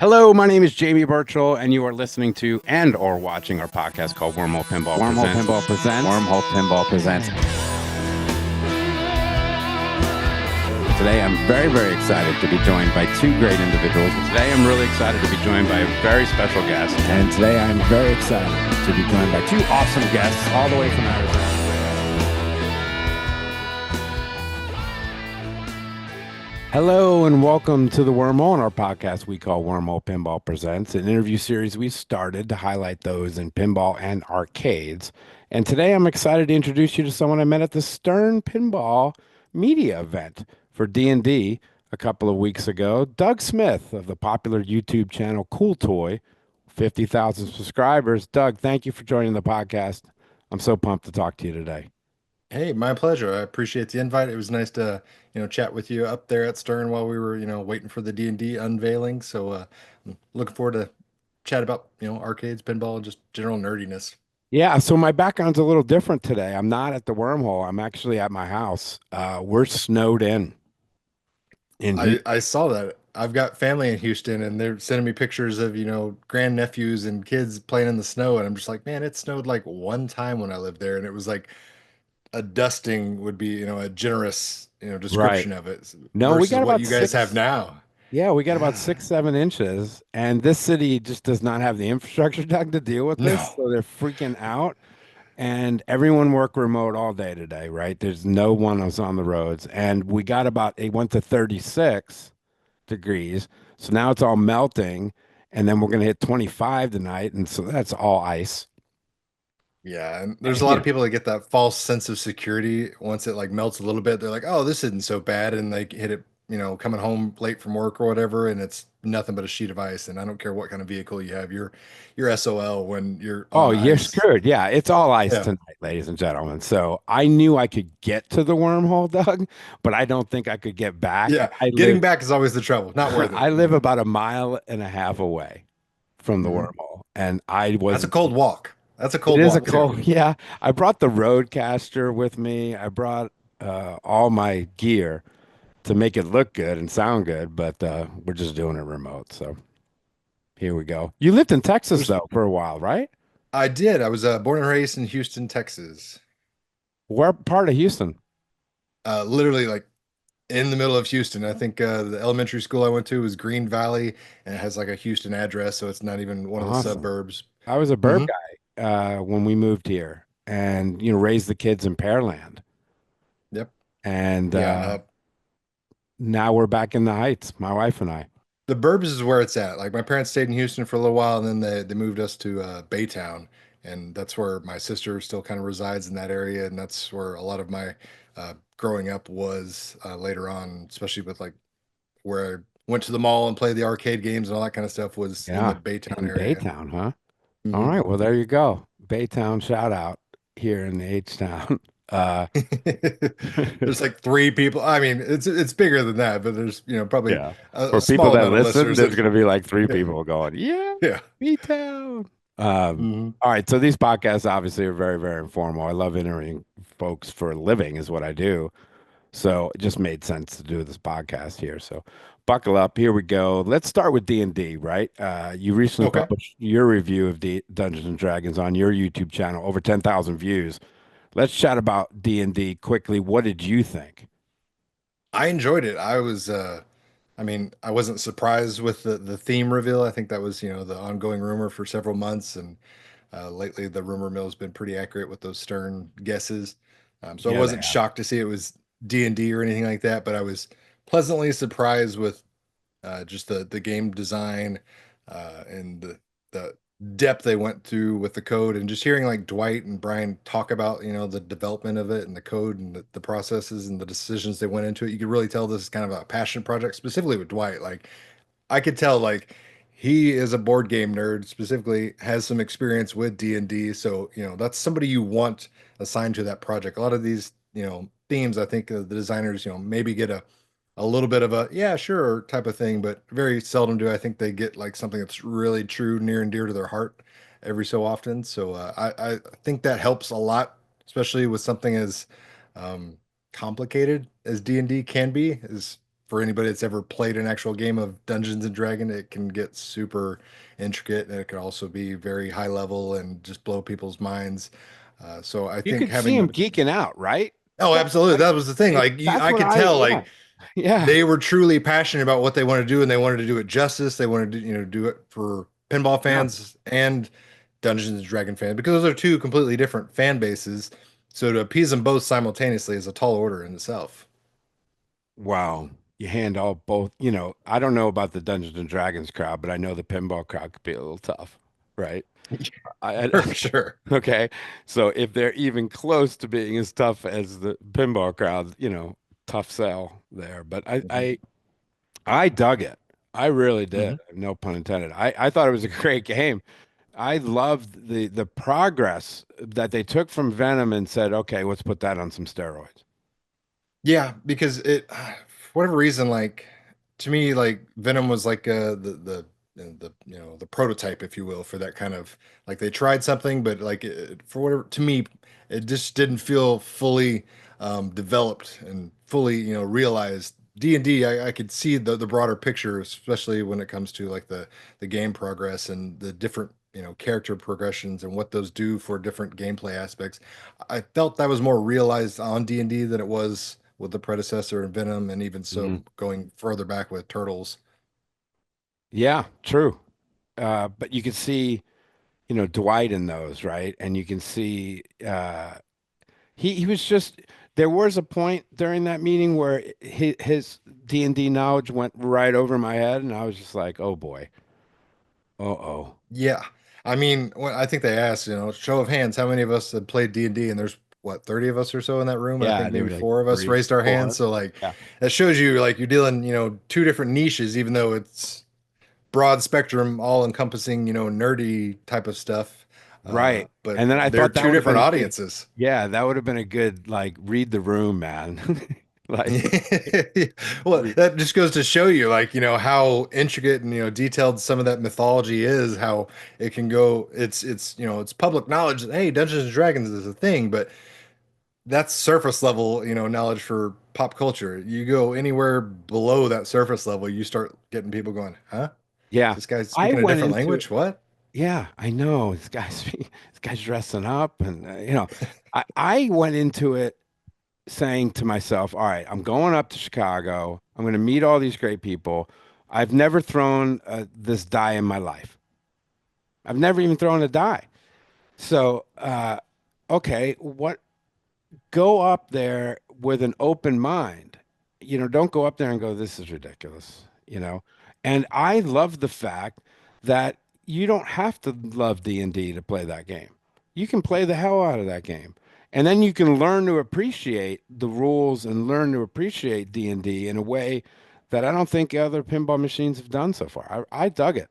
Hello, my name is Jamie Birchall, and you are listening to and or watching our podcast called Wormhole Pinball Wormhole Presents. Pinball Presents. Wormhole Pinball Presents. Today, I'm very, very excited to be joined by two great individuals. Today, I'm really excited to be joined by a very special guest. And today I'm very excited to be joined by Two awesome guests all the way from Arizona. Hello and welcome to the Wormhole and our podcast we call Wormhole Pinball Presents, an interview series we started to highlight those in pinball and arcades. And today I'm excited to introduce you to someone I met at the Stern Pinball media event for D&D a couple of weeks ago. Doug Smith of the popular YouTube channel CoolToy, 50,000 subscribers. Doug, thank you for joining the podcast. I'm so pumped to talk to you today. Hey, my pleasure. I appreciate the invite. It was nice to, chat with you up there at Stern while we were, waiting for the D&D unveiling. So, I'm looking forward to chat about, arcades, pinball, and just general nerdiness. Yeah, so my background's a little different today. I'm not at the wormhole. I'm actually at my house. We're snowed in I Houston. I saw that. I've got family in Houston, and they're sending me pictures of, grandnephews and kids playing in the snow, and I'm just like, man, it snowed like one time when I lived there, and it was like a dusting would be, a generous, Right. description of it No, we versus got what about you guys have six. now. Yeah, we got about Yeah. 6, 7 inches, and this city just does not have the infrastructure, Doug, to deal with this. No. So they're freaking out, and everyone work remote all day today, right? There's no one else on the roads, and we got about it went to 36 degrees. So now it's all melting, and then we're gonna hit 25 tonight, and so that's all ice. Yeah, and there's a lot of people that get that false sense of security once it like melts a little bit. They're like, "Oh, this isn't so bad," and they hit it, coming home late from work or whatever, and it's nothing but a sheet of ice. And I don't care what kind of vehicle you have, you're SOL when you're Oh, on you're ice. screwed. Yeah, it's all ice Yeah, tonight, ladies and gentlemen. So I knew I could get to the wormhole, Doug, but I don't think I could get back. yeah. Getting back is always the trouble. Not worth it. I live about a mile and a half away from the Mhm. wormhole, and I That's was. a cold walk. That's a It cold is a walk too. cold. Yeah, I brought the Roadcaster with me. I brought all my gear to make it look good and sound good, but we're just doing it remote. So here we go. You lived in Texas There's, though for a while, right? I did. I was born and raised in Houston, Texas. Where part of Houston? Literally like in the middle of Houston. I think the elementary school I went to was Green Valley, and it has like a Houston address, so it's not even one of the Awesome. suburbs. I was a burb Hmm. guy when we moved here, and raised the kids in Pearland, Yep. and Yeah. now we're back in the Heights, my wife and I. The burbs is where it's at. Like my parents stayed in Houston for a little while, and then they moved us to Baytown, and that's where my sister still kind of resides in that area, and that's where a lot of my growing up was later on, especially with like where I went to the mall and played the arcade games and all that kind of stuff was in the Yeah, Baytown in area. Baytown, huh? All Hmm. right, well there you go, Baytown shout out here in the H town. Uh, There's like three people. I mean, it's bigger than that, but there's probably yeah, a for people small that amount of listen, listeners there's that going to be like three yeah, people going, yeah, yeah. Baytown. Hmm. All right, so these podcasts obviously are very, very informal. I love interviewing folks for a living, is what I do. So it just made sense to do this podcast here. So buckle up. Here we go. Let's start with D&D, right? You recently Okay. published your review of Dungeons and Dragons on your YouTube channel, over 10,000 views. Let's chat about D&D quickly. What did you think? I enjoyed it. I mean, I wasn't surprised with the theme reveal. I think that was, the ongoing rumor for several months, and lately the rumor mill has been pretty accurate with those Stern guesses. So I Yeah, they wasn't have. shocked to see it was D&D or anything like that, but I was pleasantly surprised with just the game design and the depth they went through with the code, and just hearing like Dwight and Brian talk about the development of it and the code and the processes and the decisions they went into it. You could really tell this is kind of a passion project, specifically with Dwight. Like I could tell like he is a board game nerd, specifically has some experience with D&D, so that's somebody you want assigned to that project. A lot of these themes, I think the designers maybe get a little bit of a yeah sure type of thing, but very seldom do I think they get like something that's really true, near and dear to their heart every so often. So I think that helps a lot, especially with something as um, complicated as D&D can be. Is for anybody that's ever played an actual game of Dungeons and Dragon, it can get super intricate and it can also be very high level and just blow people's minds. So I You think could see him having geeking out, right? oh, That, absolutely, I, that was the thing. I that's what could I, tell yeah, like yeah. they were truly passionate about what they wanted to do and they wanted to do it justice. They wanted to, do it for pinball Yeah. fans and Dungeons and Dragon fans because those are two completely different fan bases. So to appease them both simultaneously is a tall order in itself. Wow. You hand all both, I don't know about the Dungeons and Dragons crowd, but I know the pinball crowd could be a little tough, right? For sure. Okay. So if they're even close to being as tough as the pinball crowd, tough sell there. But Mhm. I dug it. I really did. Mhm. No pun intended. I thought it was a great game. I loved the progress that they took from Venom and said, okay, let's put that on some steroids. Yeah, because it, for whatever reason, like to me, like Venom was like the prototype, if you will, for that kind of like they tried something, but like for whatever to me, it just didn't feel fully developed and fully realized. D&D, I could see the broader picture, especially when it comes to like the game progress and the different character progressions and what those do for different gameplay aspects. I felt that was more realized on D&D than it was with the predecessor and Venom, and even so Mhm. going further back with Turtles. Yeah, true. But you can see, Dwight in those, right? And you can see he was just there was a point during that meeting where his D&D knowledge went right over my head, and I was just like, oh boy. Uh-oh. Yeah. I mean, I think they asked, show of hands, how many of us had played D&D? And there's what, 30 of us or so in that room, and I Yeah, think they maybe were like four of us three, raised our hands. four. So like Yeah. that shows you like you're dealing, two different niches, even though it's broad spectrum, all encompassing, nerdy type of stuff. Right. But And then I they're thought that two would have been different a good, audiences. yeah, that would have been a good like read the room, man. Like Well, re- that just goes to show you, like, how intricate and, detailed some of that mythology is, how it can go. It's public knowledge that, hey, Dungeons and Dragons is a thing, but that's surface level, knowledge for pop culture. You go anywhere below that surface level, you start getting people going, huh? Is yeah. this guy I speaking a went different into language? What? Yeah, I know. This guy's dressing up and I went into it saying to myself, all right, I'm going up to Chicago. I'm going to meet all these great people. I've never thrown this die in my life. I've never even thrown a die. So, okay, what go up there with an open mind. Don't go up there and go, this is ridiculous, And I love the fact that you don't have to love D&D to play that game. You can play the hell out of that game. And then you can learn to appreciate the rules and learn to appreciate D&D in a way that I don't think other pinball machines have done so far. I dug it.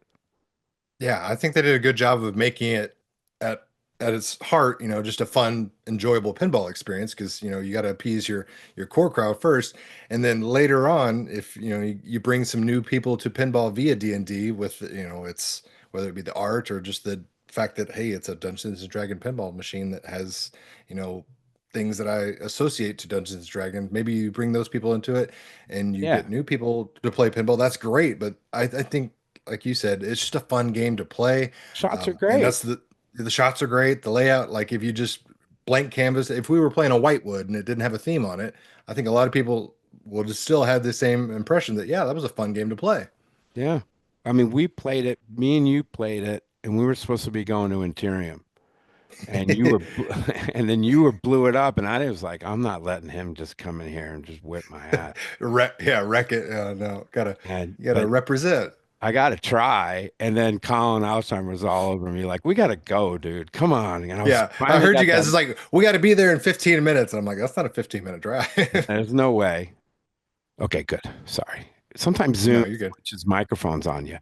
Yeah, I think they did a good job of making it at at its heart, just a fun, enjoyable pinball experience because you got to appease your core crowd first, and then later on, if you bring some new people to pinball via D&D with it's whether it be the art or just the fact that hey, it's a Dungeons and Dragon pinball machine that has you know things that I associate to Dungeons and Dragon. Maybe you bring those people into it, and you Yeah. get new people to play pinball. That's great, but I think like you said, it's just a fun game to play. Shots are And great. that's the shots are great. The layout, like if you just blank canvas, if we were playing a whitewood and it didn't have a theme on it, I think a lot of people will just still have the same impression that, yeah, that was a fun game to play. Yeah. I mean, we played it, me and you played it, and we were supposed to be going to Interium. And and then you were blew it up, and I was like, I'm not letting him just come in here and just whip my ass. Yeah, wreck it. No, And you gotta but represent. I got to try. And then Colin Alzheimer was all over me, like, we got to go, dude. Come on. And I was Yeah, I finally heard you got guys. that. It's like we got to be there in 15 minutes. And I'm like, that's not a 15-minute drive. There's no way. Okay, good. Sorry. Sometimes Zoom No, you're good. switches microphones on you.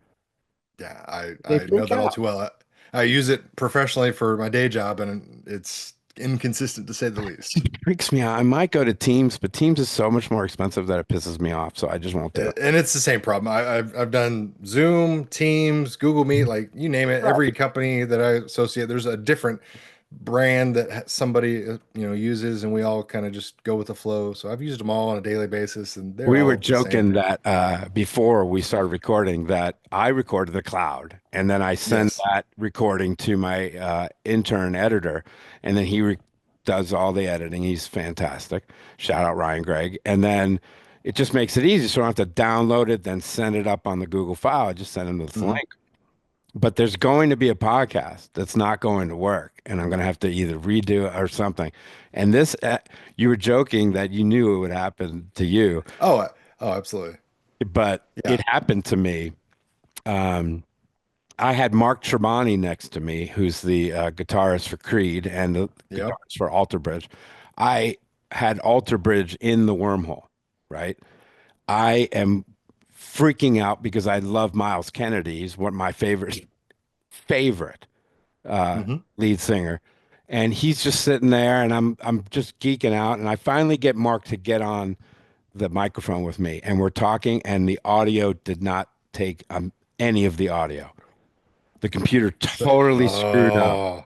Yeah, They I know freak that all out. too well. I use it professionally for my day job, and it's inconsistent to say the least. It freaks me out. I might go to Teams, but Teams is so much more expensive that it pisses me off. So I just won't do And it's the same problem. I've done Zoom, Teams, Google Meet, it. like you name it. Right. Every company that I associate, there's a different brand that somebody uses, and we all kind of just go with the flow. So I've used them all on a daily basis, and they're We were all the same. joking that before we started recording that I recorded the cloud and then I send Yes. that recording to my intern editor and then does all the editing. He's fantastic. Shout out Ryan Gregg. And then it just makes it easy. So I don't have to download it, then send it up on the Google file. I just send him the Hmm. link. But there's going to be a podcast that's not going to work, and I'm going to have to either redo it or something. And this, you were joking that you knew it would happen to you, Oh, absolutely. but Yeah. it happened to me. Um, I had Mark Tremonti next to me, who's the guitarist for Creed and the Yep. guitarist for Alter Bridge. I had Alter Bridge in the wormhole, right? I am freaking out because I love Miles Kennedy. He's one of my favorite Hmm. lead singer. And he's just sitting there and I'm just geeking out. And I finally get Mark to get on the microphone with me and we're talking and the audio did not take any of the audio. The computer totally screwed up. Oh,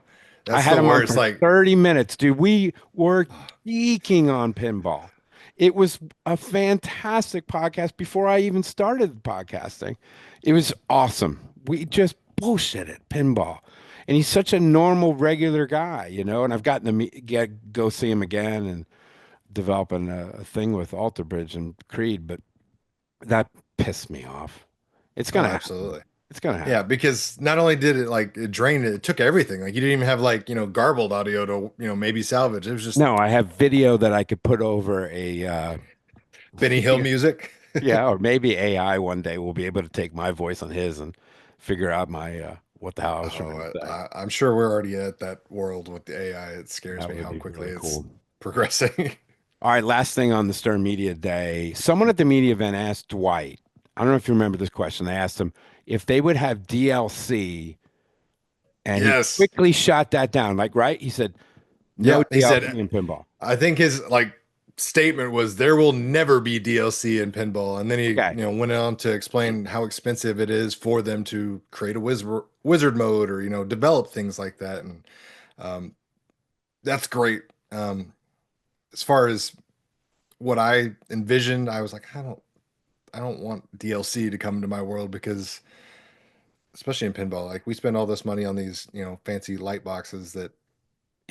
I that's had the him on worst. for Like, 30 minutes, dude. We were geeking on pinball. It was a fantastic podcast before I even started podcasting. It was awesome. We just bullshitted pinball. And he's such a normal, regular guy, and I've gotten to go see him again and developing a thing with Alter Bridge and Creed, but that pissed me off. It's oh, gonna happen. absolutely. It's gonna Yeah, happen. because not only did it like it drained it, it took everything. Like you didn't even have like, garbled audio to, maybe salvage. It was just No, I have video that I could put over a Benny Hill music. yeah, or maybe AI one day will be able to take my voice on his and figure out my what the hell I was trying to Oh, say. I'm sure we're already at that world with the AI. It scares That me would how be quickly really it's cool. progressing. All right, last thing on the Stern Media Day. Someone at the media event asked Dwight, I don't know if you remember this question. They asked him if they would have DLC, and he Yes. quickly shot that down. Like, right? He said, no Yeah, he DLC said, in pinball. I think his like statement was there will never be DLC in pinball. And then he, Okay. went on to explain how expensive it is for them to create a wizard mode or, develop things like that. And um, that's great. As far as what I envisioned, I was like, I don't want DLC to come to my world because especially in pinball, like we spend all this money on these, fancy light boxes that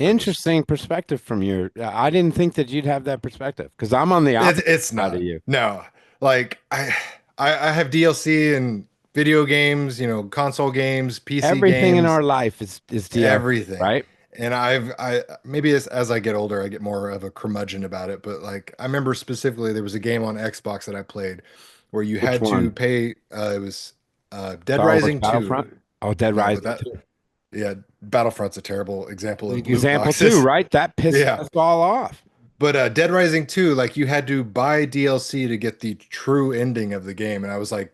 are just Interesting perspective from your. I didn't think that you'd have that perspective because I'm on the opposite it's side of not. you. No. Like I have DLC and video games, console games, PC Everything in games, our life is DLC, everything. right? And I maybe as I get older, I get more of a curmudgeon about it. But like I remember specifically there was a game on Xbox that I played where you Which had to one? pay it was Dead Star Wars Rising Battlefront? 2. Oh, Dead No, but Rising that 2. yeah, Battlefront's a terrible example of loot Example two, boxes. right? That pisses Yeah. us all off. But Dead Rising 2, like you had to buy DLC to get the true ending of the game. And I was like,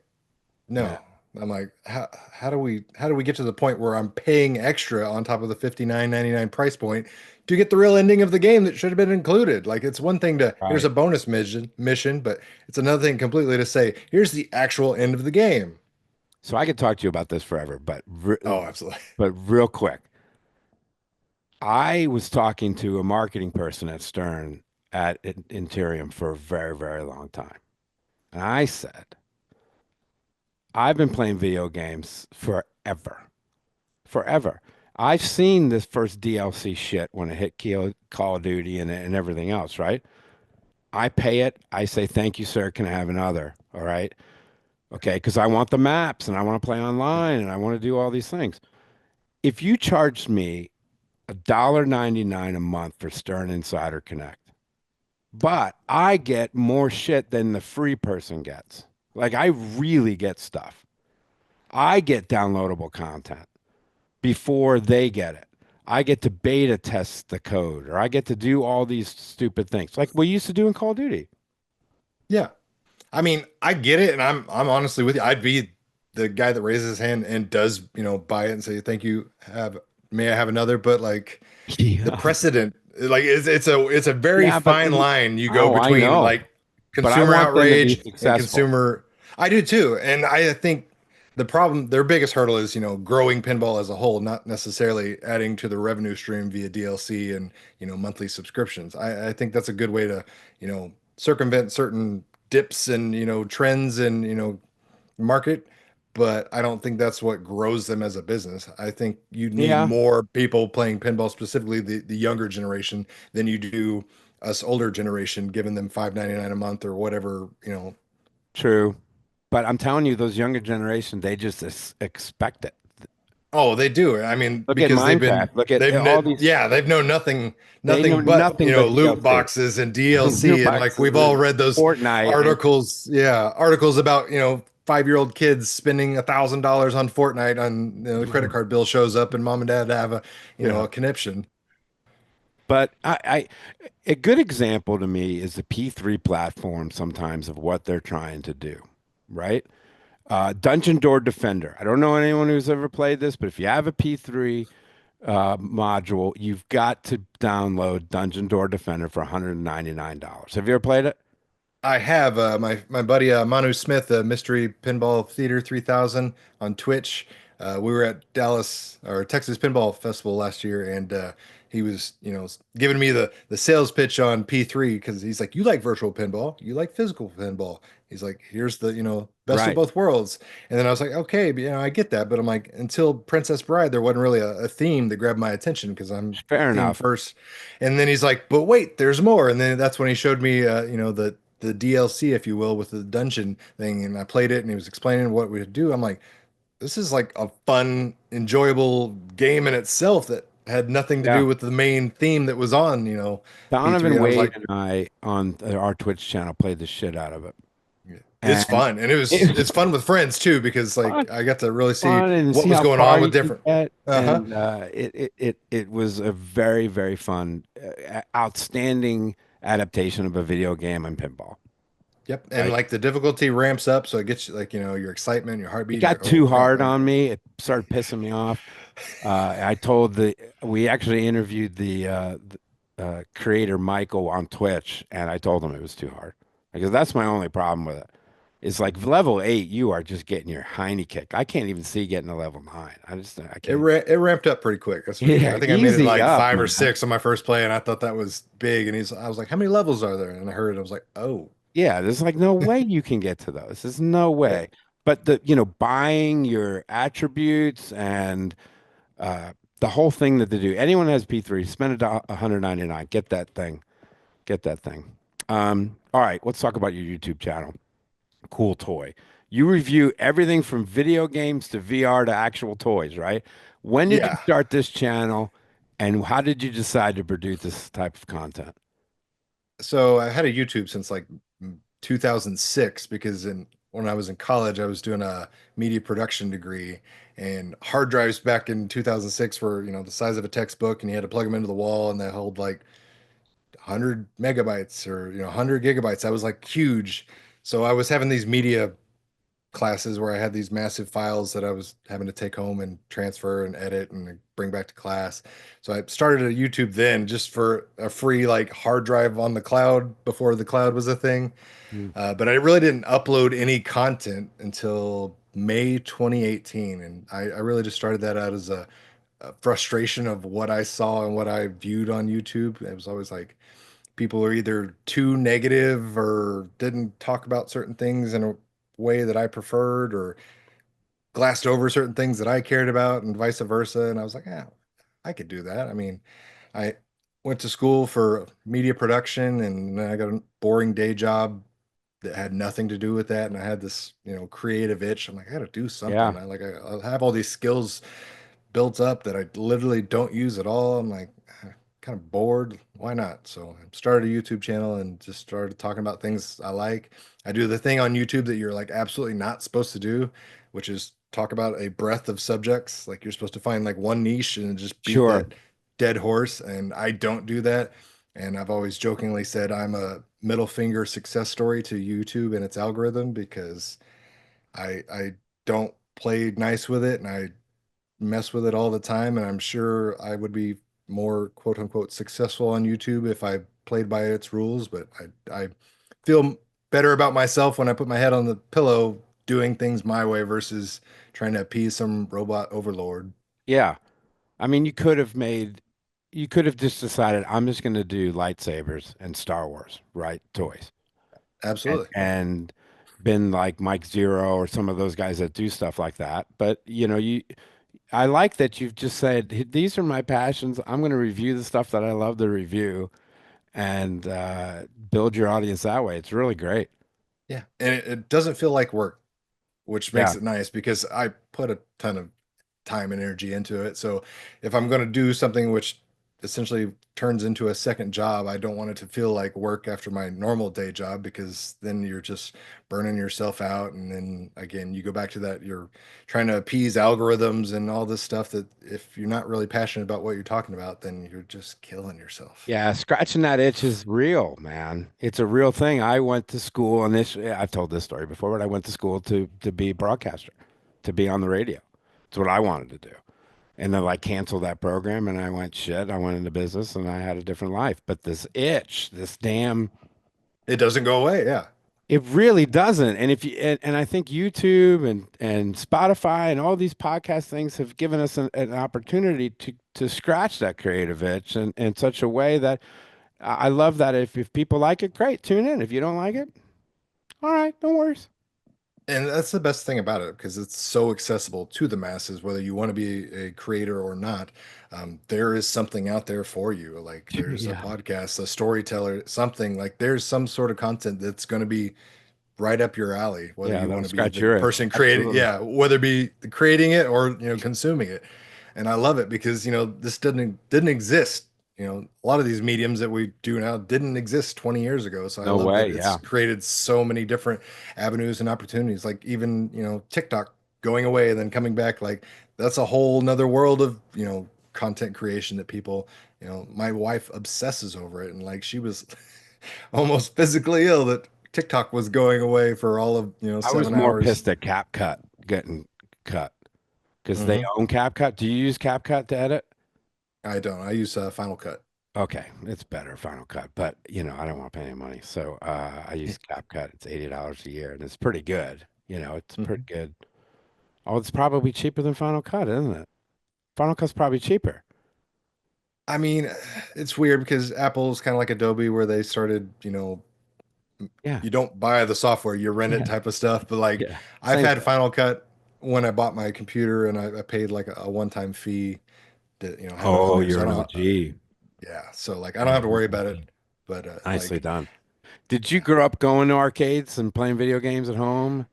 Yeah, no. I'm like, how do we get to the point where I'm paying extra on top of the 59.99 price point to get the real ending of the game that should have been included? Like it's one thing to here's right. a bonus mission, but it's another thing completely to say, here's the actual end of the game. So I could talk to you about this forever, Oh, absolutely. real quick. I was talking to a marketing person at Stern at Interium for a very, very long time. And I said, I've been playing video games forever. Forever. I've seen this first DLC shit when it hit Call of Duty and everything else, right? I pay it. I say, thank you, sir. Can I have another? All right. Okay. Because I want the maps and I want to play online and I want to do all these things. If you charged me $1.99 a month for Stern Insider Connect, but I get more shit than the free person gets. Like I really get stuff. I get downloadable content before they get it. I get to beta test the code or I get to do all these stupid things like we used to do in Call of Duty. Yeah. I mean, I get it, and I'm honestly with you. I'd be the guy that raises his hand and does, buy it and say, thank you. May I have another? But like the Yeah. precedent, like it's a very Yeah, but fine line you go oh, I between know. like But I consumer want them to be outrage and successful. consumer. I do too. And I think the problem, their biggest hurdle is, growing pinball as a whole, not necessarily adding to the revenue stream via DLC and, monthly subscriptions. I think that's a good way to, circumvent certain dips and, trends and, market, but I don't think that's what grows them as a business. I think you need Yeah, more people playing pinball, specifically the younger generation, than you do us older generation, giving them 5.99 a month or whatever, true. But I'm telling you, those younger generation, they just expect it. Oh, they do. I mean, Look at because Minecraft. Look at all these. yeah, they've known nothing, They know nothing but, nothing but loot DLC. boxes and Loot DLC. And like boxes we've all and read those Fortnite and articles, yeah, articles about, 5-year-old kids spending $1,000 on Fortnite on, the credit card bill shows up and mom and dad have a, yeah. a conniption. But a good example to me is the P3 platform sometimes of what they're trying to do, right? Dungeon Door Defender. I don't know anyone who's ever played this, but if you have a P3 module, you've got to download Dungeon Door Defender for $199. Have you ever played it? I have my buddy Manu Smith, Mystery Pinball Theater 3000 on Twitch. We were at Dallas or Texas Pinball Festival last year, and he was, giving me the sales pitch on P3 because he's like, "You like virtual pinball, you like physical pinball." He's like, "Here's the, best of Right. both worlds." And then I was like, "Okay, but, I get that," but I'm like, until Princess Bride, there wasn't really a theme that grabbed my attention because I'm Fair theme enough. first. And then he's like, "But wait, there's more." And then that's when he showed me, the DLC, if you will, with the dungeon thing. And I played it and he was explaining what we would do. I'm like, this is like a fun, enjoyable game in itself that had nothing to Yeah. do with the main theme that was on, P3. Donovan And I was Wade like, and I on our Twitch channel played the shit out of it. yeah, it's And fun. And it it's was fun with friends too, because fun, like I got to really see fun and what see was how going far on you with can different. get. Uh-huh. And it was a very, very fun, outstanding adaptation of a video game and pinball, Yep. And right? like the difficulty ramps up. So it gets you like, your excitement, your It heartbeat. You're got like, oh too crap. hard on me. It started pissing me off. I told we actually interviewed the creator Michael on Twitch, and I told him it was too hard because that's my only problem with it. It's like level 8, you are just getting your hiney kicked. I can't even see getting to level 9. I can't. It ramped up pretty quick, that's for sure. Yeah, I think I made it easy like up, 5 or 6 man. on my first play, and I thought that was big. And I was like, "How many levels are there?" And I heard it. I was like, "Oh, Yeah, there's like no way you can get to those. There's no yeah." way. But buying your attributes and uh, the whole thing that they do. Anyone has P3, spend $199. Get that thing. Get that thing. All right, let's talk about your YouTube channel. Cool Toy. You review everything from video games to VR to actual toys, right? When did you Yeah. start this channel, and how did you decide to produce this type of content? So I had a YouTube since like 2006 because in when I was in college, I was doing a media production degree, and hard drives back in 2006 were, the size of a textbook, and you had to plug them into the wall, and they hold like 100 megabytes or 100 gigabytes. That was like huge. So I was having these media classes where I had these massive files that I was having to take home and transfer and edit and bring back to class. So I started a YouTube then just for a free like hard drive on the cloud before the cloud was a thing. Mm. But I really didn't upload any content until May 2018. And I really just started that out as a frustration of what I saw and what I viewed on YouTube. It was always like people are either too negative or didn't talk about certain things in a way that I preferred or glassed over certain things that I cared about and vice versa. And I was like, yeah, I could do that. I mean, I went to school for media production and then I got a boring day job that had nothing to do with that. And I had this, creative itch. I'm like, I got to do something. Yeah, I have all these skills built up that I literally don't use at all. I'm like kind of bored. Why not? So I started a YouTube channel and just started talking about things I like. I do the thing on YouTube that you're like absolutely not supposed to do, which is talk about a breadth of subjects. Like you're supposed to find like one niche and just beat sure. that dead horse. And I don't do that. And I've always jokingly said I'm a middle finger success story to YouTube and its algorithm because I don't play nice with it and I mess with it all the time, and I'm sure I would be more quote unquote successful on YouTube if I played by its rules. But I feel better about myself when I put my head on the pillow doing things my way versus trying to appease some robot overlord. Yeah. I mean, you could have just decided I'm just going to do lightsabers and Star Wars, right? Toys. Absolutely. And been like Mike Zero or some of those guys that do stuff like that. But I like that you've just said, These are my passions. I'm going to review the stuff that I love to review and build your audience that way." It's really great. Yeah. And it doesn't feel like work, which Yeah. makes it nice because I put a ton of time and energy into it. So if I'm going to do something which essentially turns into a second job, I don't want it to feel like work after my normal day job because then you're just burning yourself out. And then again, you go back to that, you're trying to appease algorithms and all this stuff that if you're not really passionate about what you're talking about, then you're just killing yourself. Yeah, scratching that itch is real, man. It's a real thing. I went to school, and I've told this story before, but I went to school to be a broadcaster, to be on the radio. It's what I wanted to do. And then I canceled that program and I went, shit, I went into business and I had a different life. But this itch, this damn, It doesn't go away. Yeah. it really doesn't. And and I think YouTube and Spotify and all these podcast things have given us an opportunity to scratch that creative itch in such a way that I love that if people like it, great, tune in. If you don't like it, all right, no worries. And that's the best thing about it because it's so accessible to the masses, whether you want to be a creator or not. There is something out there for you. Like there's a Yeah. podcast, a storyteller, something like there's some sort of content that's going to be right up your alley, whether Yeah, you that'll want to be scratch the your itch. person creating, Absolutely. yeah, whether it be creating it or consuming it. And I love it because this didn't exist. A lot of these mediums that we do now didn't exist 20 years ago. So I No love way. that it's Yeah. created so many different avenues and opportunities. Like even TikTok going away and then coming back, like that's a whole nother world of content creation that people, my wife obsesses over it, and like she was almost physically ill that TikTok was going away for all of, I was 7 more hours. pissed at CapCut getting cut because they Hmm. own CapCut. Do you use CapCut to edit? I don't. I use Final Cut. Okay, it's better Final Cut, but I don't want to pay any money, so I use CapCut. It's $80 a year, and it's pretty good. It's pretty Mhm. good. Oh, it's probably cheaper than Final Cut, isn't it? Final Cut's probably cheaper. I mean, it's weird because Apple's kind of like Adobe, where they started, Yeah, you don't buy the software, you rent it yeah, type of stuff. But like, yeah. I've Same had thing. Final Cut when I bought my computer, and I paid like a one-time fee to, have it on Oh, there. So you're I an don't, OG. yeah. So like, I don't Yeah, have to you're worry an about OG. it. But Nicely like, done. Did you yeah. grow up going to arcades and playing video games at home?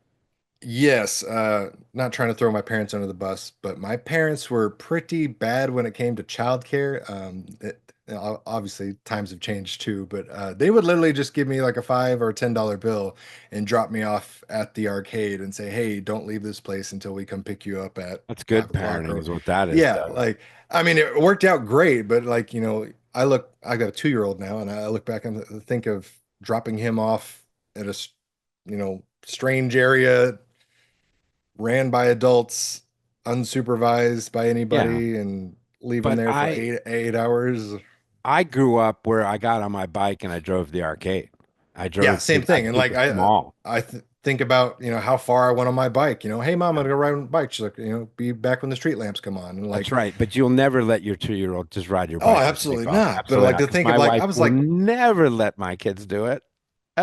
Yes, not trying to throw my parents under the bus, but my parents were pretty bad when it came to childcare. Obviously, times have changed too, but they would literally just give me like a $5 or $10 bill and drop me off at the arcade and say, "Hey, don't leave this place until we come pick you up at That's good 5 o'clock." parenting, Or, is what that is, yeah, Doug. like I mean, it worked out great, but like I got a 2-year-old now, and I look back and think of dropping him off at strange area ran by adults, unsupervised by Yeah, anybody, and leave them but there for eight hours. I grew up where I got on my bike and I drove to the arcade. Yeah, same I thing. And drove like to the mall. I think about how far I went on my bike. Hey mom, I'm Yeah. gonna ride on the bike. She's like, be back when the street lamps come on. And That's like, right. But you'll never let your 2-year-old just ride your oh, bike and take absolutely off. not. But Absolutely like not. to Because think my of like wife I was will like, never let my kids do it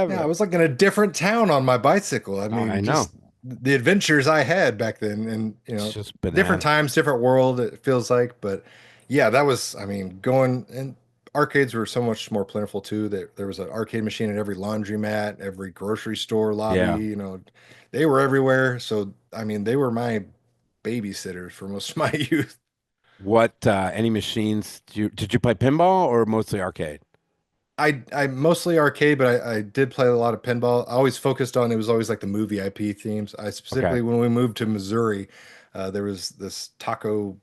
yeah, I ever. was like in a different town on my bicycle. I Oh, I mean, know. just the adventures I had back then, and It's just different bananas. times, different world, it feels like. But yeah, that was, I mean, going and arcades were so much more plentiful too. There was an arcade machine at every laundromat, every grocery store lobby, Yeah. they were everywhere. So, I mean, they were my babysitters for most of my youth. What any machines did you play pinball or mostly arcade? I mostly arcade, but I did play a lot of pinball. I always focused on it was always like the movie IP themes. I Okay. specifically when we moved to Missouri, there was this taco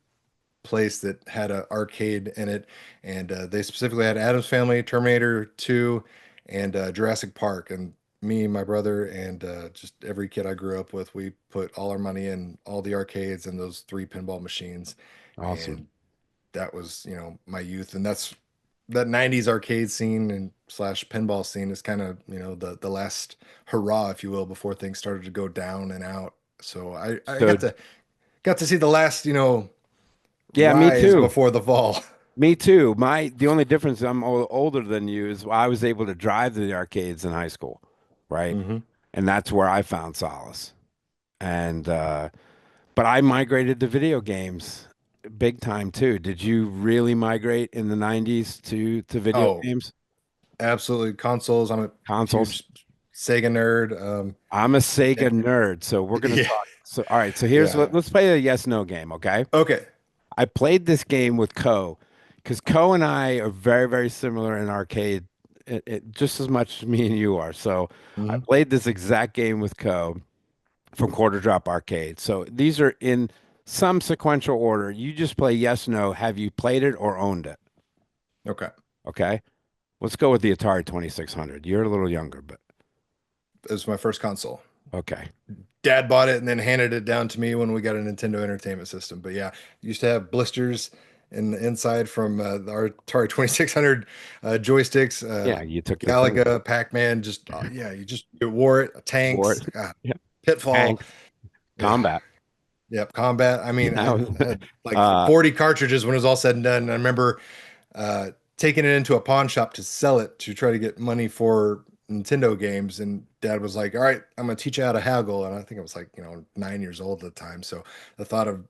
place that had an arcade in it, and they specifically had Adam's Family, Terminator 2, and Jurassic Park. And me, my brother, and just every kid I grew up with, we put all our money in all the arcades and those three pinball machines, Awesome. and that was my youth, and that's that 90s arcade scene and slash pinball scene is kind of, the last hurrah, if you will, before things started to go down and out. So I So got to see the last, yeah, me rise too. before the fall. Me too. The only difference, I'm older than you, is I was able to drive to the arcades in high school, right? Hmm. And that's where I found solace. And but I migrated to video games big time too. Did you really migrate in the 90s to video Oh, games, absolutely. Consoles. I'm a consoles? huge Sega nerd. I'm a And- Sega nerd, so we're gonna yeah, talk. So all right, so here's yeah. what let's play a yes no game, okay? Okay. I played this game with Co because Co and I are very, very similar in arcade, just as much as me and you are. So I Hmm. played this exact game with Co from Quarter Drop Arcade. So these are in some sequential order. You just play yes, no. Have you played it or owned it? Okay. Okay. Let's go with the Atari 2600. You're a little younger, but It was my first console. okay. Dad bought it and then handed it down to me when we got a Nintendo Entertainment System. But yeah, used to have blisters in the inside from our Atari 2600 joysticks, Yeah, you took the thing, Galaga, Pac-Man. Just yeah, you wore it. wore Tanks, it. Yeah. Pitfall. Tanks, Yeah, combat. yep. Combat. I mean, I That was, had like uh, 40 cartridges when it was all said and done. And I remember taking it into a pawn shop to sell it to try to get money for Nintendo games. And dad was like, all right, I'm going to teach you how to haggle. And I think I was like, 9 years old at the time. So the thought of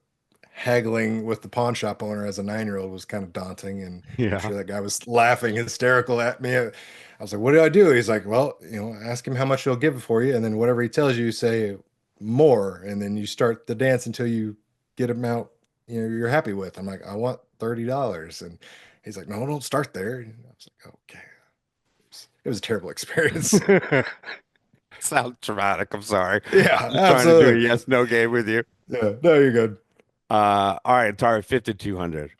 haggling with the pawn shop owner as a 9-year-old was kind of daunting. And I'm yeah. sure that guy was laughing hysterical at me. I was like, what do I do? He's like, well, ask him how much he'll give it for you. And then whatever he tells you, say more. And then you start the dance until you get him out, you're happy with. I'm like, I want $30. And he's like, no, don't start there. And I was like, okay. It was a terrible experience. Sounds traumatic. I'm sorry. Yeah, I'm just trying to do a absolutely. yes no game with you. Yeah, no, you're good. All right, Atari 5200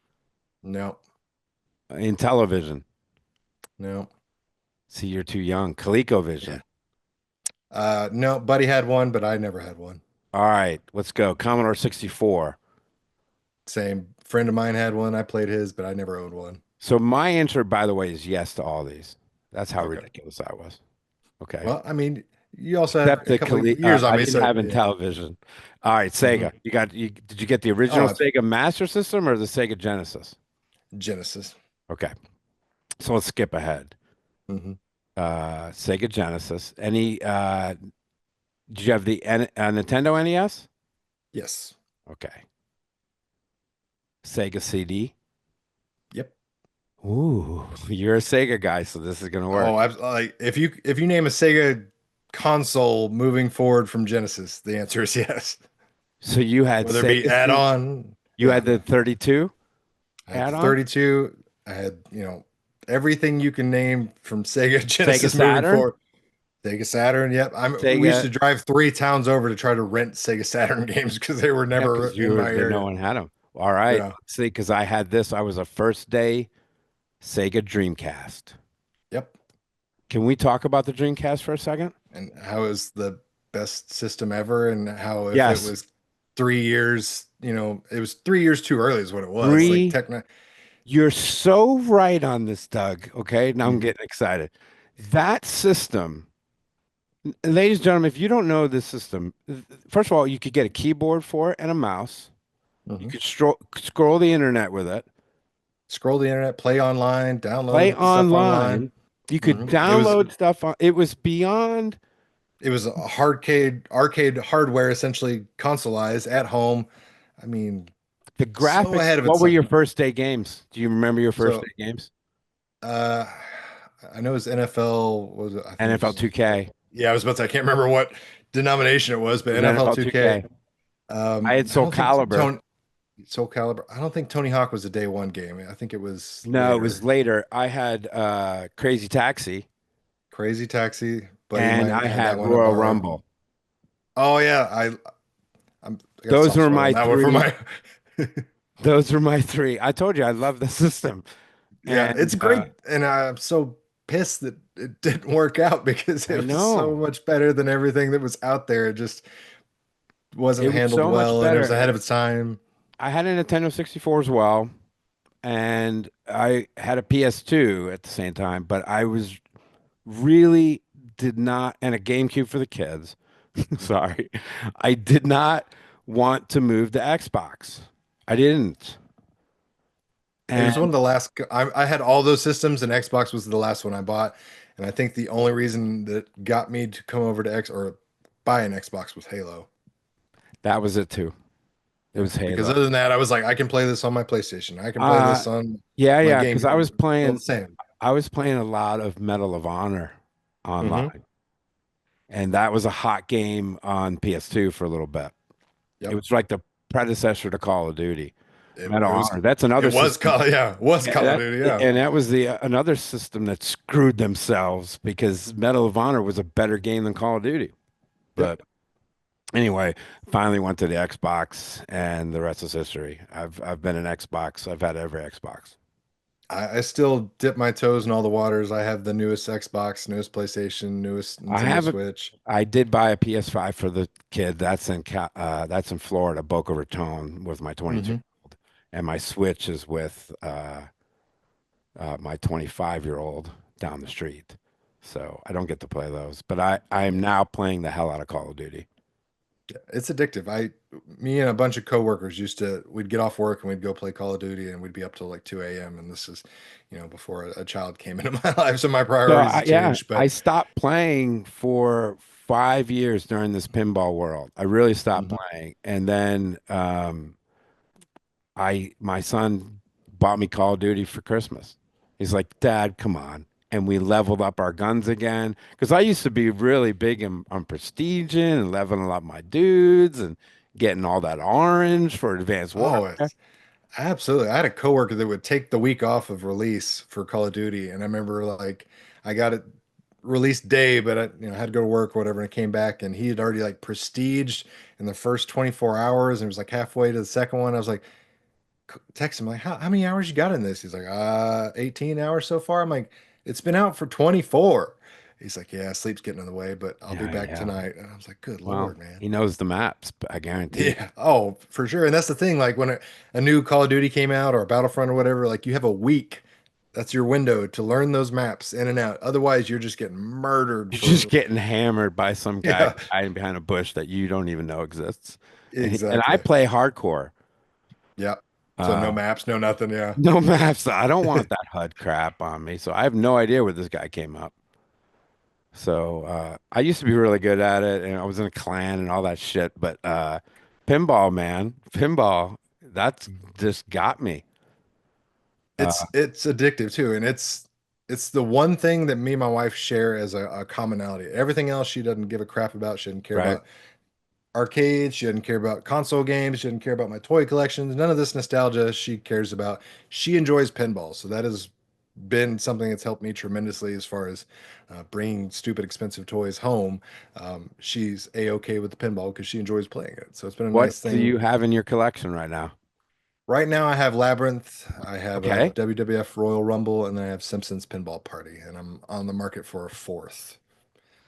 No, in television. no. See, you're too young. ColecoVision. Yeah. No, buddy had one, but I never had one. All right, let's go. Commodore 64. Same friend of mine had one. I played his, but I never owned one. So my answer, by the way, is yes to all these. That's how Okay. ridiculous I was. Okay. Well, I mean, you also had Except a couple of years on I me, didn't so have in yeah. television. All right, Hmm. Sega. Did you get the original Oh, Sega Master System or the Sega Genesis? Genesis. Okay. So let's skip ahead. Hmm. Sega Genesis. Did you have the Nintendo NES? Yes. Okay. Sega CD. Yep. Ooh, you're a Sega guy, so this is gonna work. Oh, I like if you name a Sega console moving forward from Genesis, the answer is yes. So you had Whether it be Sega CD, add-on, you yeah. had the 32 I had the add-on, 32. I had, everything you can name from Sega Sega Genesis moving Saturn, forward. Sega Saturn, yep. We used Sega. to drive 3 towns over to try to rent Sega Saturn games because they were Yeah, never because in my no area. one had them. All right, Yeah. let's see. Because I had this. I was a first day Sega Dreamcast. Yep. Can we talk about the Dreamcast for a second? And how it was the best system ever, and how if it Yes, was 3 years, it was 3 years too early is what it was. Like three. techno. You're so right on this, Doug. Okay, now I'm Hmm. getting excited. That system. Ladies and gentlemen, if you don't know this system, first of all, you could get a keyboard for it and a mouse. You Hmm. could scroll the internet with it, Scroll the internet, play online, play download stuff online. online. You could Hmm. It was download stuff on. It was beyond it was a arcade hardware, essentially consoleized at home. I mean, the so graphics. ahead of What its were your time. first day games? Do you remember your first So day games? uh I know it was NFL, I think it NFL was, 2K. yeah, I was about to say, I can't remember what denomination it was, It but was NFL NFL 2K. 2K. I had I Soul don't think Calibur. Soul Calibur. I don't think Tony Hawk was a day one game. I think it was No, it was later. later. I had Crazy Taxi Crazy Taxi, buddy of and mine I had that had one I Royal borrowed. Rumble. Oh yeah, I got a Those soft were spot on my that one for three. my. Those were my three. I told you I love the system. Yeah, And it's great, and I'm so pissed that it didn't work out because I it was so know much better than everything that was out there. It just it wasn't was handled so much well, and it was better. ahead of its time. I had a Nintendo 64 as well. and I had a PS2 at the same time, but I was really did not, and a GameCube for the kids. Sorry. I did not want to move to Xbox. I didn't. It was one And of the last. I had all those systems, and Xbox was the last one I bought. And I think the only reason that got me to come over to X or buy an Xbox was Halo. that was it too. It Yeah, was because Halo. other than that, I was like, I can play this on my PlayStation. I can play Uh this on yeah, my yeah, because GameCube. All the same. I was playing a lot of Medal of Honor Hmm. online. And that was a hot game on PS2 for a little bit. It Yep. was like the predecessor to Call of Duty. It, Medal it of was. Honor. That's It another was system. Call. Yeah, it was Yeah, Call of Duty. Yeah. and that was the another system that screwed themselves because Medal of Honor was a better game than Call of Duty. Yep. But anyway, finally went to the Xbox, and the rest is history. I've been an Xbox. I've had every Xbox. I still dip my toes in all the waters. I have the newest Xbox, newest PlayStation, newest I Nintendo have a. Switch. I did buy a PS5 for the kid. That's in Florida, Boca Raton, with my 22, Hmm. and my Switch is with my 25-year-old down the street. So I don't get to play those, but I am now playing the hell out of Call of Duty. It's addictive. Me and a bunch of coworkers we'd get off work and we'd go play Call of Duty and we'd be up till like 2 a.m. And this is, before a child came into my life. So my So priorities have yeah, changed. I But stopped playing for 5 years during this pinball world. I really stopped Mhm. playing, and then I my son bought me Call of Duty for Christmas. He's like, Dad, come on. And we leveled up our guns again. Because I used to be really big on prestiging and leveling up my dudes and getting all that orange for advanced Oh, warfare. it's absolutely. I had a coworker that would take the week off of release for Call of Duty. And I remember like I got it release day, but I had to go to work or whatever. And I came back and he had already like prestiged in the first 24 hours and it was like halfway to the second one. I was like, text him like, how many hours you got in this? He's like, 18 hours so far. I'm like, it's been out for 24. He's like, yeah, sleep's getting in the way, but I'll be Yeah, back yeah. tonight. And I was like, good Well, Lord, man. he knows the maps, I guarantee. Yeah. Oh, for sure. And that's the thing. Like when a new Call of Duty came out or a Battlefront or whatever, like you have a week. That's your window to learn those maps in and out. Otherwise, you're just getting murdered You're just for, getting hammered by some guy yeah, hiding behind a bush that you don't even know exists. And I exactly. play hardcore. Yeah. So no Uh, maps, no nothing. Yeah. no maps. I don't want that HUD crap on me. So I have no idea where this guy came up. So I used to be really good at it, and I was in a clan and all that shit. But pinball, man, pinball, that's just got me. Uh, It's addictive too, and it's the one thing that me and my wife share as a commonality. Everything else she doesn't give a crap about. She doesn't care right. about arcades. She doesn't care about console games. She doesn't care about my toy collections. None of this nostalgia she cares about. She enjoys pinball, so that has been something that's helped me tremendously as far as bringing stupid expensive toys home. She's a-okay with the pinball because she enjoys playing it. So it's been a What nice do thing. you have in your collection right now? Right now, I have Labyrinth, I have Okay. WWF Royal Rumble, and then I have Simpsons Pinball Party, and I'm on the market for a fourth.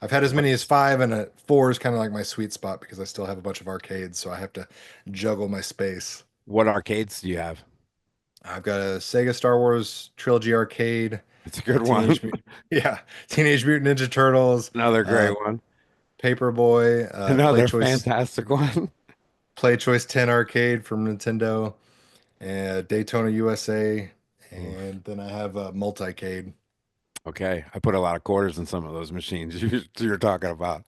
I've had as many as five, and a four is kind of like my sweet spot because I still have a bunch of arcades, so I have to juggle my space. What arcades do you have? I've got a Sega Star Wars Trilogy arcade, It's a good one. Teenage Mutant, yeah, Teenage Mutant Ninja Turtles, Another great uh, one. Paperboy, Another fantastic one. Play Choice 10 arcade from Nintendo, and Daytona USA, Oof. and then I have a multicade. Okay. I put a lot of quarters in some of those machines you're talking about.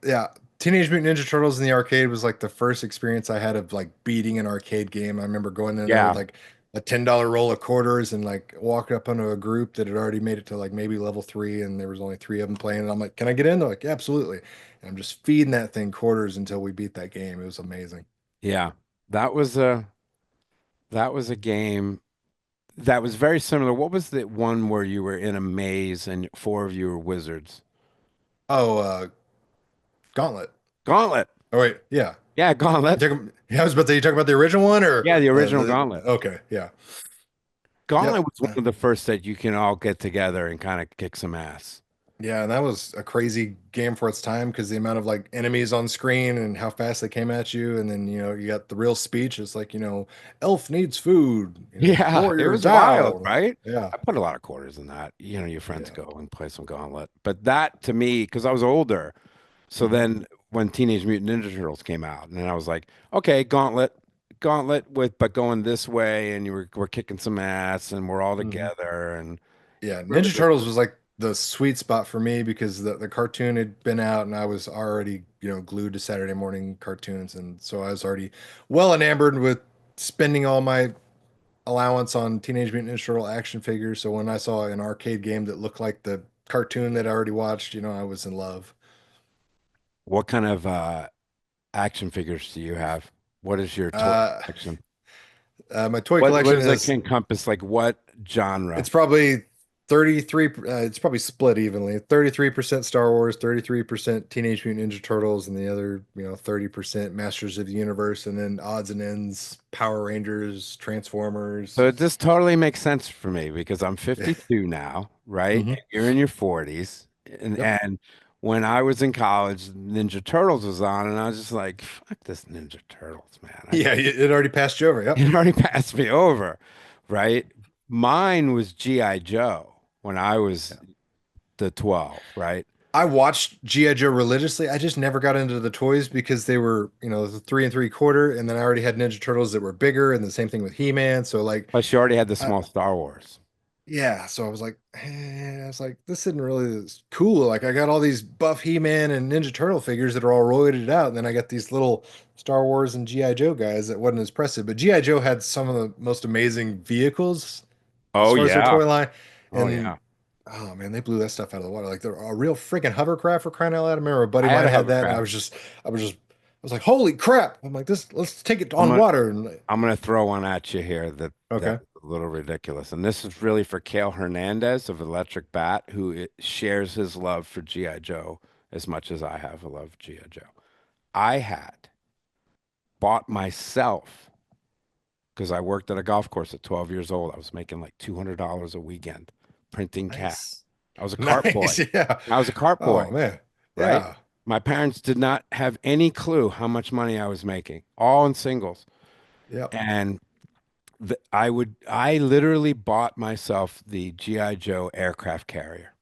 Yeah, Teenage Mutant Ninja Turtles in the arcade was like the first experience I had of like beating an arcade game. I remember going in there with Yeah. like a $10 roll of quarters and like walking up onto a group that had already made it to like maybe level three and there was only three of them playing. And I'm like, can I get in? They're like, yeah, absolutely. And I'm just feeding that thing quarters until we beat that game. It was amazing. Yeah. That was a that was a game that was very similar. What was the one where you were in a maze and four of you were wizards? Oh, Gauntlet. Gauntlet. Oh wait, yeah. Yeah, Gauntlet. Yeah, I was about to, you talking about the original one or Yeah, the original the Gauntlet. okay, yeah. Gauntlet Yep. was one of the first that you can all get together and kind of kick some ass. Yeah, and that was a crazy game for its time because the amount of like enemies on screen and how fast they came at you, and then you got the real speech. It's like, elf needs food, Yeah, it warrior was wild, down. right? Yeah, I put a lot of quarters in that. Your friends yeah. go and play some Gauntlet. But that to me, because I was older, so Hmm. then when Teenage Mutant Ninja Turtles came out, and then I was like, okay, Gauntlet with but going this way, and we're kicking some ass, and we're all Hmm. together, and Yeah, really Ninja good. Turtles was like the sweet spot for me because the cartoon had been out and I was already, glued to Saturday morning cartoons. And so I was already well enamored with spending all my allowance on Teenage Mutant Ninja Turtle action figures. So when I saw an arcade game that looked like the cartoon that I already watched, I was in love. What kind of action figures do you have? What is your toy Uh, collection? my toy What collection does that is encompass? Like what genre? it's probably 33 it's probably split evenly. 33% Star Wars, 33% Teenage Mutant Ninja Turtles, and the other, 30% Masters of the Universe, and then odds and ends, Power Rangers, Transformers. So this totally makes sense for me because I'm 52 now, right? Hmm. And you're in your 40s. Yep. And when I was in college, Ninja Turtles was on, and I was just like, fuck this Ninja Turtles, man. Yeah, it already passed you over. Yep. It already passed me over, right? Mine was G.I. Joe when I was the 12, right? I watched G.I. Joe religiously. I just never got into the toys because they were, the 3 3/4, and then I already had Ninja Turtles that were bigger, and the same thing with He-Man. So like, Plus, you already had the I, small Star Wars. yeah. So I was like, this isn't really this cool. Like, I got all these buff He-Man and Ninja Turtle figures that are all roided out, and then I got these little Star Wars and G.I. Joe guys that wasn't as impressive. But G.I. Joe had some of the most amazing vehicles as Oh, far as their yeah. toy line, Oh, and yeah. oh man, they blew that stuff out of the water. Like they're a real freaking hovercraft for crying out loud. I remember a buddy I of had mine a had that, and hovercraft. I was like, holy crap! I'm like, this, let's take it I'm on gonna water. And like, I'm gonna throw one at you here that's okay, a little ridiculous. And this is really for Cale Hernandez of Electric Bat, who shares his love for G.I. Joe as much as I have a love for G.I. Joe. I had bought myself because I worked at a golf course at 12 years old. I was making like $200 a weekend printing cash. nice, I was a cart boy. nice, yeah. I was a cart Oh boy, man, right? yeah, My parents did not have any clue how much money I was making, all in singles. yep. And I literally bought myself the GI Joe aircraft carrier.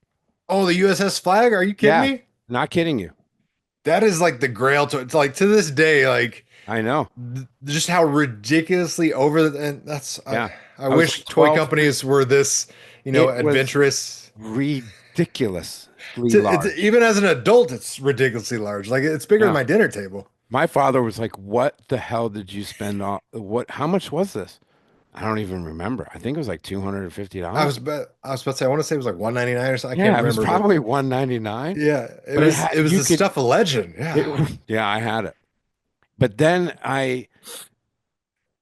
Oh, the USS Flag? Are you kidding Yeah, me? not kidding you. That is like the grail to it's like to this day, like I know. just how ridiculously over and that's Yeah. I I was like wish toy 12, companies were this, it was adventurous. ridiculously It's large. even as an adult, it's ridiculously large. Like it's bigger than Yeah. my dinner table. My father was like, "What the hell did you spend on what how much was this?" I don't even remember. I think it was like $250. I was about to say I want to say it was like 199 or something. I can't Yeah, it was remember, but probably 199, yeah, but it was you the could stuff of legend. it Yeah. yeah, I had it. But then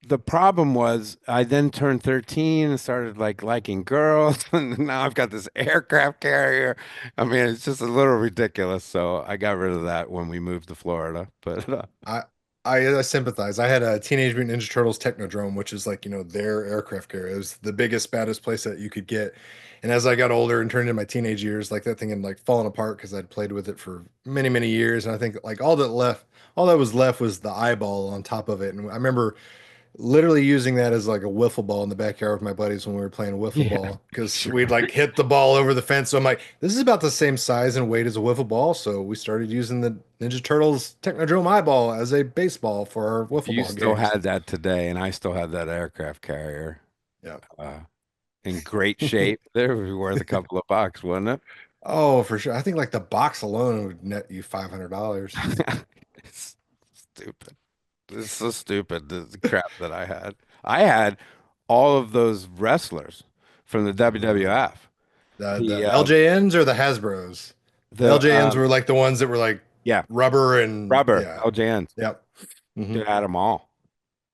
the problem was I then turned 13 and started like liking girls and now I've got this aircraft carrier. I mean, it's just a little ridiculous. So I got rid of that when we moved to Florida. But I I sympathize. I had a Teenage Mutant Ninja Turtles Technodrome, which is like, their aircraft carrier. It was the biggest, baddest place that you could get. And as I got older and turned into my teenage years, like that thing had like fallen apart because I'd played with it for many, many years. And I think like all that was left was the eyeball on top of it. And I remember literally using that as like a wiffle ball in the backyard with my buddies when we were playing wiffle yeah, ball because sure. we'd like hit the ball over the fence. So I'm like, this is about the same size and weight as a wiffle ball. So we started using the Ninja Turtles Technodrome eyeball as a baseball for our wiffle You ball still games. had that today, and I still had that aircraft carrier Yeah. uh, in great shape. There would be worth a couple of bucks, wouldn't Oh, for sure. I think like the box alone would net you $500. it? It's stupid. It's so stupid, the crap that I had. I had all of those wrestlers from the Mm. WWF. The The LJNs or the Hasbros? The the LJNs were like the ones that were like yeah, rubber and rubber yeah. LJNs. Yep. Hmm. Dude, I had them all.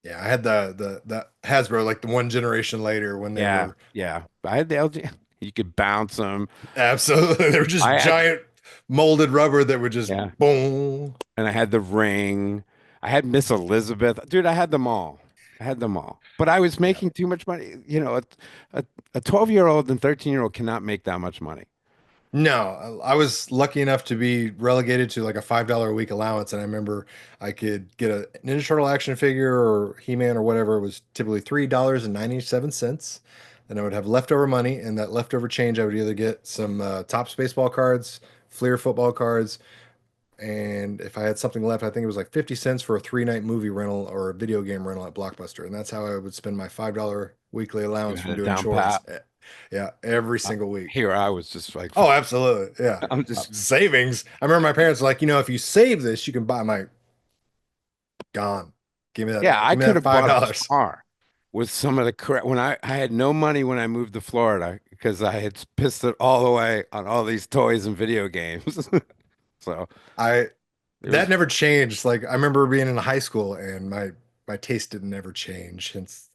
Yeah, I had the Hasbro like the one generation later when they Yeah, were yeah. I had the LJN. You could bounce them. absolutely they were just I had giant molded rubber that would just yeah, boom. and I had the ring. I had Miss Elizabeth. Dude, I had them all. I had them all. But I was Yeah. making too much money. A 12-year-old and 13-year-old cannot make that much money. No, I was lucky enough to be relegated to like a $5 a week allowance, and I remember I could get a Ninja Turtle action figure or He-Man or whatever. It was typically $3.97. Then I would have leftover money, and that leftover change I would either get some Topps baseball cards, Fleer football cards, and if I had something left, I think it was like 50 cents for a 3 night movie rental or a video game rental at Blockbuster. And that's how I would spend my $5 weekly You allowance had from it doing down chores. pat. Yeah, every Uh, single week. Here I was just like, Oh, absolutely. Yeah. I'm just, Savings. I remember my parents were like, if you save this, you can buy my gone. yeah, I Give me could that have five bought a dollars. car with some of the correct when I had no money when I moved to Florida because I had pissed it all away on all these toys and video games. So I it that was, never changed. Like I remember being in high school and my taste didn't ever change. Hence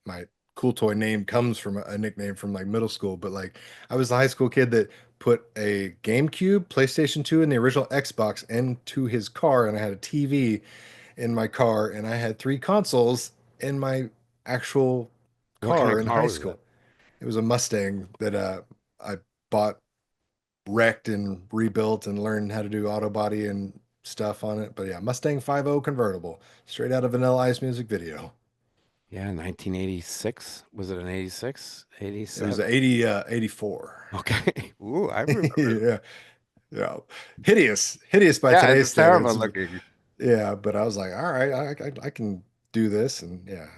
my cool toy name comes from a nickname from like middle school. But like I was the high school kid that put a GameCube, PlayStation 2, and the original Xbox into his car, and I had a TV in my car, and I had 3 consoles in my actual what kind of car in car high was it? school. It was a Mustang that I bought, wrecked, and rebuilt, and learned how to do auto body and stuff on it. But yeah, Mustang 5.0 convertible, straight out of Vanilla Ice music video. Yeah, 1986. Was it an 86? It was 87? a 84. Okay. Ooh, I remember. Yeah, yeah, hideous by Yeah, it's today's terrible standards. looking. Yeah, but I was like, all right, I can do this, and yeah,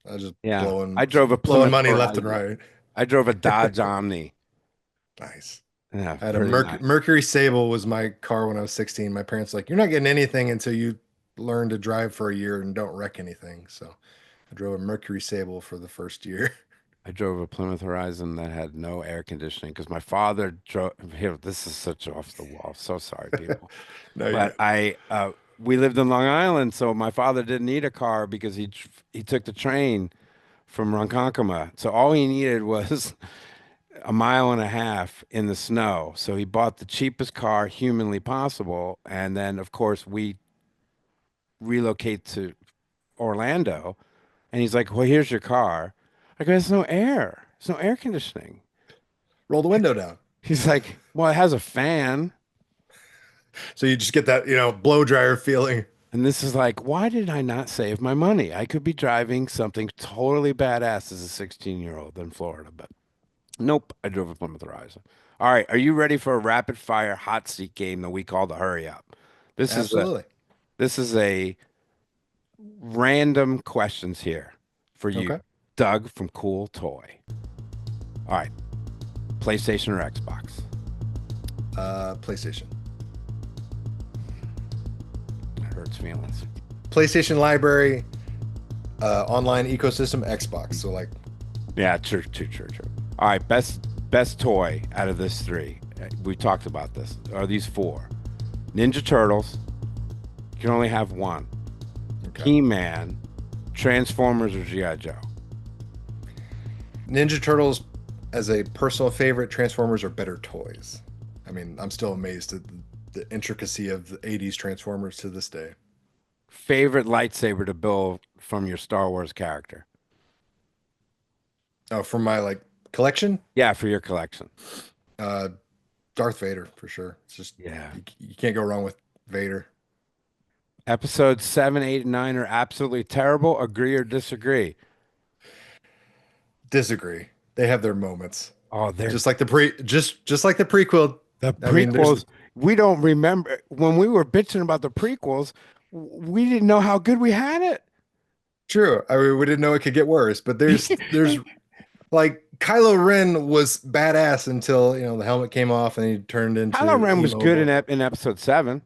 I was just Yeah, I blowing drove a blowing Plymouth money left and Horizon. right. I drove a Dodge Omni. Nice. Yeah, I had a pretty nice. Mercury Sable was my car when I was 16. My parents were like, you're not getting anything until you learn to drive for a year and don't wreck anything. So I drove a Mercury Sable for the first year. I drove a Plymouth Horizon that had no air conditioning because my father drove here. This is such off the wall. So sorry, people. No, you're But good. we lived in Long Island, so my father didn't need a car because he took the train from Ronkonkoma. So all he needed was a mile and a half in the snow. So he bought the cheapest car humanly possible, and then of course we relocate to Orlando, and he's like, "Well, here's your car." I go, "There's no air. There's no air conditioning." Roll the window down. He's like, "Well, it has a fan." So you just get that, blow dryer feeling. And this is like, why did I not save my money? I could be driving something totally badass as a 16-year-old in Florida, but nope, I drove a Plymouth Horizon. All right, are you ready for a rapid fire hot seat game that we call the hurry up? This is a Absolutely. this is a random questions here for you, Okay. Doug from Cool Toy. All right, PlayStation or Xbox? PlayStation. That hurts feelings. PlayStation library, online ecosystem, Xbox. So like, Yeah, true, true, true, true. All right, best toy out of this three. We talked about this. Are these four? Ninja Turtles. You can only have one. okay. He-Man, Transformers, or G.I. Joe. Ninja Turtles as a personal favorite, Transformers are better toys. I mean, I'm still amazed at the intricacy of the 80s Transformers to this day. Favorite lightsaber to build from your Star Wars character. Oh, from my like collection, Yeah, for your collection. uh, Darth Vader for sure. It's just Yeah. you can't go wrong with Vader. Episodes 7, 8, and 9 are absolutely terrible. Agree or disagree? Disagree. They have their moments, Oh, they're just like the prequel. the I mean, there's prequels. We don't remember when we were bitching about the prequels, we didn't know how good we had it. true. I mean, we didn't know it could get worse, but there's like Kylo Ren was badass until the helmet came off and he turned Kylo into Ren was good emo. in episode 7,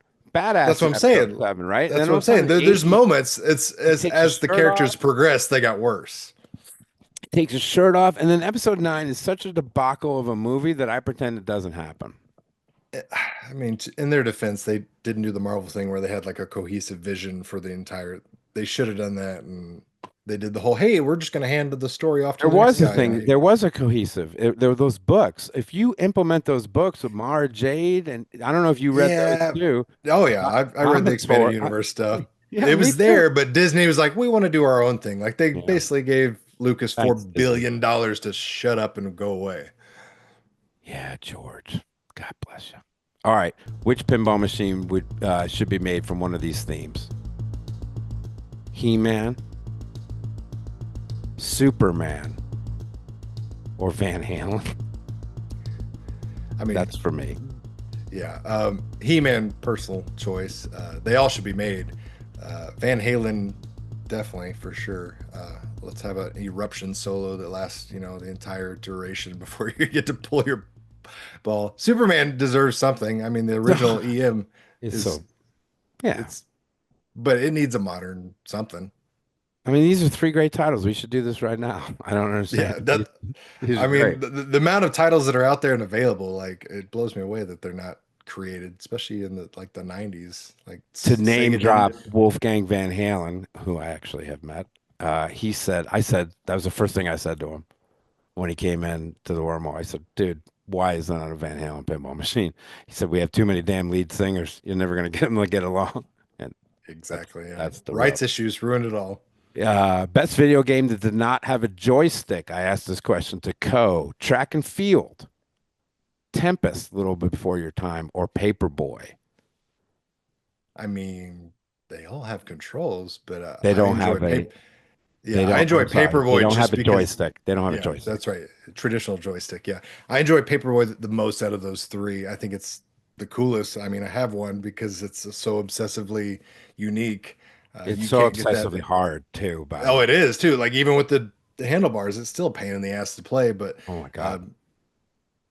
That's badass what in I'm episode saying. 7, right? And That's then what all I'm of a sudden, saying. in There's 8, moments. It's he as takes his as the shirt characters off. progress, they got worse. He takes his shirt off, and then episode 9 is such a debacle of a movie that I pretend it doesn't happen. I mean, in their defense, they didn't do the Marvel thing where they had like a cohesive vision for the entire. They should have done that, and they did the whole, "Hey, we're just going to hand the story off to There the next was a guy." And thing. There was a cohesive. There were those books. If you implement those books with Mara Jade, and I don't know if you read those yeah, too. oh yeah, I, I read I'm the a expanded tour. universe stuff. Yeah, It me was too. there, but Disney was like, "We want to do our own thing." Like they Yeah. basically gave Lucas four Thanks, Disney. billion dollars to shut up and go away. Yeah, George. God bless you. All right. Which pinball machine would should be made from one of these themes? He-Man, Superman, or Van Halen? I mean, That's for me. yeah, He-Man, personal choice. They all should be made. Van Halen, definitely for sure. Let's have an eruption solo that lasts, the entire duration before you get to pull your ball. Superman deserves something. I mean, the original EM It's is so, yeah. it's, but it needs a modern something. I mean, these are three great titles. We should do this right now. I don't Yeah, understand. These, that these I are great. mean, the amount of titles that are out there and available, like it blows me away that they're not created, especially in the 90s. Like To name Sega drop didn't. Wolfgang Van Halen, who I actually have met, I said, that was the first thing I said to him when he came in to the Wormhole. I said, dude, why is that on a Van Halen pinball machine? He said, we have too many damn lead singers. You're never going to get them to get along. And Exactly, yeah. that's the rub. Rights issues ruined it all. Best video game that did not have a joystick. I asked this question to Track and Field, Tempest, a little bit before your time, or Paperboy. I mean, they all have controls, but They I don't enjoy have a, paper. Yeah, I enjoy I'm sorry, they Paperboy don't have just a because. joystick. They don't have a Yeah, joystick. that's right. Traditional joystick. Yeah, I enjoy Paperboy the most out of those three. I think it's the coolest. I mean, I have one because it's so obsessively unique. It's You so can't get that. obsessively hard too, by the Oh, way. it is too. Like even with the handlebars, it's still a pain in the ass to play. But Oh my God. um,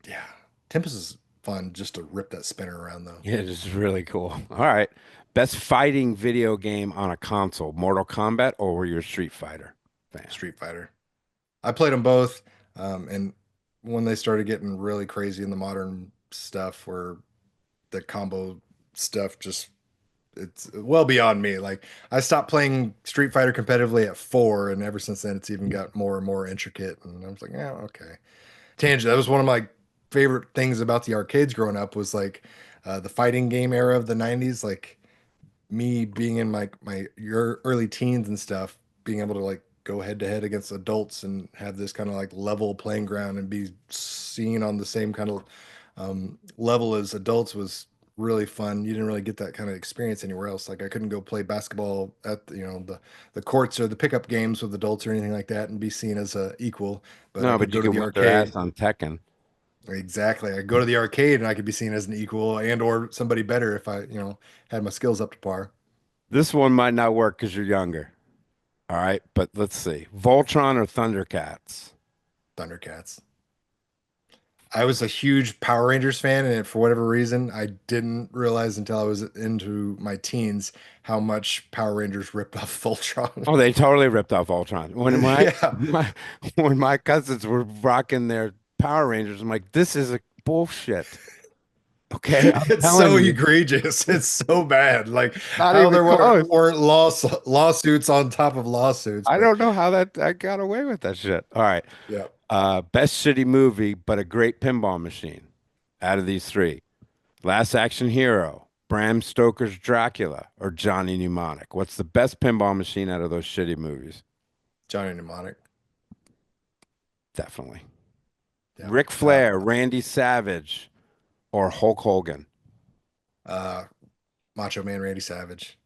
yeah, Tempest is fun just to rip that spinner around though. Yeah, it is really cool. All right. Best fighting video game on a console, Mortal Kombat, or were you a Street Fighter fan? Street Fighter. I played them both, and when they started getting really crazy in the modern stuff, where the combo stuff just it's well beyond me. Like I stopped playing Street Fighter competitively at 4, and ever since then it's even got more and more intricate. And I was like, yeah, okay. Tangent. That was one of my favorite things about the arcades growing up was like the fighting game era of the 90s. Like me being in my your early teens and stuff, being able to like go head to head against adults and have this kind of like level playing ground and be seen on the same kind of level as adults was really fun. You didn't really get that kind of experience anywhere else. Like I couldn't go play basketball at the courts or the pickup games with adults or anything like that and be seen as a equal. But I No, could but you go to could the whip their arcade. ass on Tekken. Exactly. I go to the arcade and I could be seen as an equal and or somebody better if I, had my skills up to par. This one might not work because you're younger. All right, but let's see. Voltron or Thundercats? Thundercats. I was a huge Power Rangers fan, and for whatever reason, I didn't realize until I was into my teens how much Power Rangers ripped off Voltron. Oh, they totally ripped off Voltron. When my Yeah, my when my cousins were rocking their Power Rangers, I'm like, this is a bullshit. Okay, I'm it's telling so you, egregious. It's so bad. Like not how even there close. weren't lawsuits on top of lawsuits, I but don't know how that I got away with that shit. All right. yeah, Best shitty movie, but a great pinball machine. Out of these three, Last Action Hero, Bram Stoker's Dracula, or Johnny Mnemonic. What's the best pinball machine out of those shitty movies? Johnny Mnemonic. Definitely. Yeah. Ric Flair, Randy Savage, or Hulk Hogan. Uh, Macho Man Randy Savage,